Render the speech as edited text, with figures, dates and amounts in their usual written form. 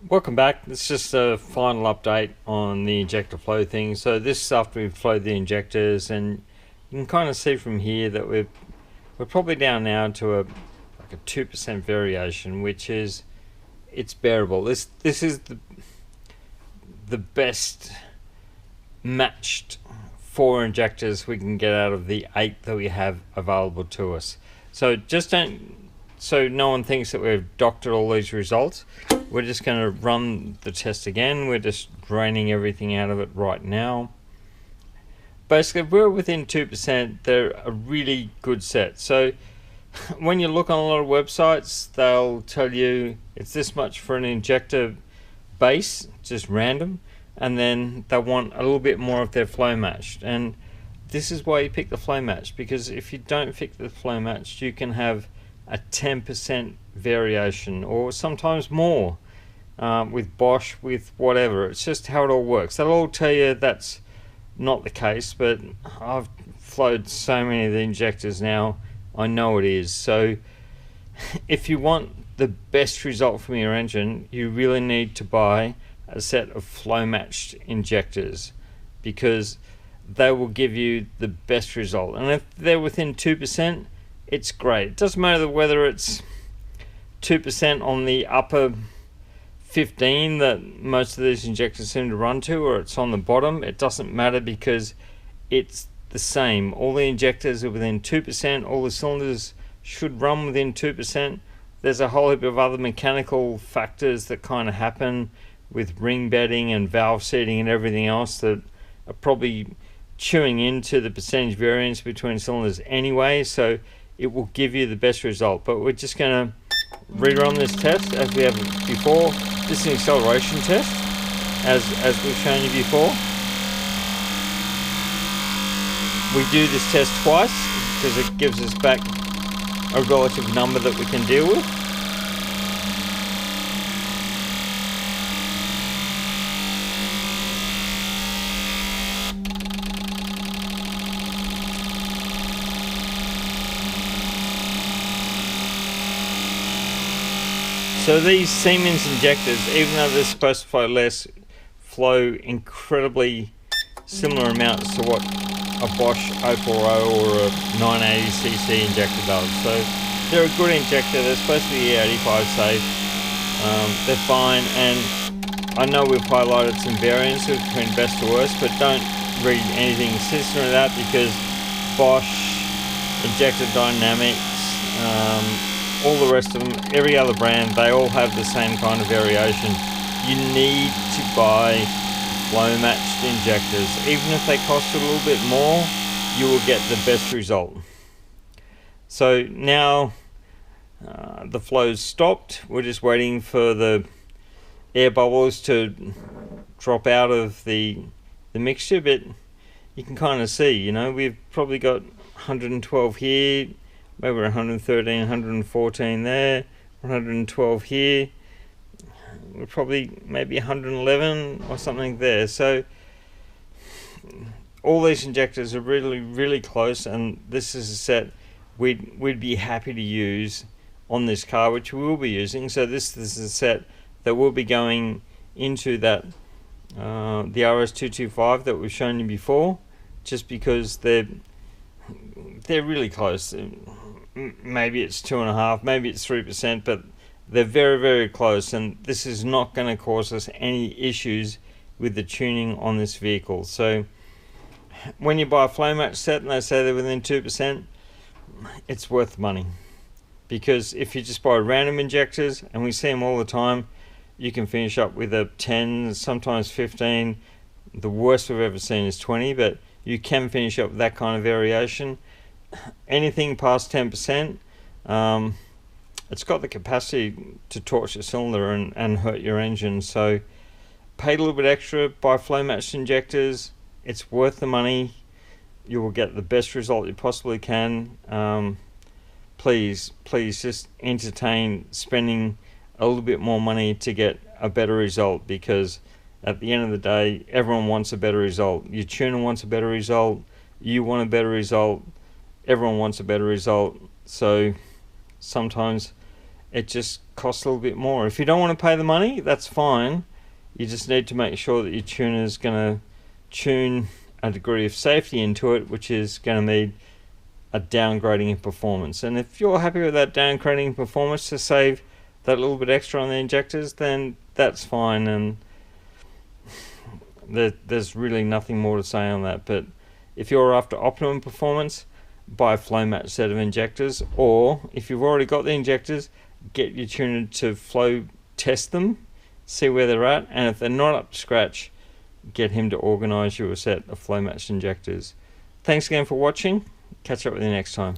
Welcome back. It's just a final update on the injector flow thing. So this is after we've flowed the injectors, and you can kind of see from here that we're probably down now to a 2% variation, which is it's bearable. This is the best matched 4 injectors we can get out of the 8 that we have available to us. So just don't, so no one thinks that we've doctored all these results. We're just going to run the test again. We're just draining everything out of it right now. Basically, if we're within 2%, they're a really good set. So when you look on a lot of websites, they'll tell you it's this much for an injector base, just random, and then they want a little bit more of their flow matched. And this is why you pick the flow matched, because if you don't pick the flow matched, you can have a 10% variation, or sometimes more, with Bosch, with whatever. It's just how it all works. They'll all tell you that's not the case, but I've flowed so many of the injectors now, I know it is. So if you want the best result from your engine, you really need to buy a set of flow matched injectors, because they will give you the best result. And if they're within 2%, it's great. It doesn't matter whether it's 2% on the upper 15 that most of these injectors seem to run to, or it's on the bottom. It doesn't matter, because it's the same. All the injectors are within 2%. All the cylinders should run within 2%. There's a whole heap of other mechanical factors that kind of happen with ring bedding and valve seating and everything else that are probably chewing into the percentage variance between cylinders anyway, so it will give you the best result. But we're just going to rerun this test as we have before. This is an acceleration test, as we've shown you before. We do this test twice because it gives us back a relative number that we can deal with. So these Siemens injectors, even though they're supposed to flow less, flow incredibly similar amounts to what a Bosch 040 or a 980cc injector does. So they're a good injector. They're supposed to be E85 safe. They're fine, and I know we've highlighted some variances between best to worst, but don't read anything sinister into that, because Bosch, Injector Dynamics, all the rest of them, every other brand, they all have the same kind of variation. You need to buy flow matched injectors. Even if they cost a little bit more, you will get the best result. So now the flow's stopped. We're just waiting for the air bubbles to drop out of the mixture, but you can kind of see, you know, we've probably got 112 here, maybe 113, 114 there, 112 here. We're probably maybe 111 or something there. So all these injectors are really, really close, and this is a set we'd be happy to use on this car, which we will be using. So this is a set that will be going into that the RS225 that we've shown you before, just because they're really close. Maybe it's 2.5%, maybe it's 3%, but they're very, very close, and this is not going to cause us any issues with the tuning on this vehicle. So when you buy a flow match set and they say they're within 2%, it's worth money, because if you just buy random injectors, and we see them all the time, you can finish up with a 10, sometimes 15. The worst we've ever seen is 20, but you can finish up with that kind of variation. Anything past 10%, it's got the capacity to torch your cylinder and hurt your engine. So pay a little bit extra, buy flow matched injectors. It's worth the money. You will get the best result you possibly can. Please just entertain spending a little bit more money to get a better result, because at the end of the day, everyone wants a better result. Your tuner wants a better result. You want a better result. Everyone wants a better result. So sometimes it just cost a little bit more. If you don't want to pay the money, that's fine. You just need to make sure that your tuner is going to tune a degree of safety into it, which is going to mean a downgrading in performance. And if you're happy with that downgrading in performance to save that little bit extra on the injectors, then that's fine, and there's really nothing more to say on that. But if you're after optimum performance, buy a flow match set of injectors, or if you've already got the injectors, get your tuner to flow test them, see where they're at, and if they're not up to scratch, get him to organize you a set of flow matched injectors. Thanks again for watching. Catch up with you next time.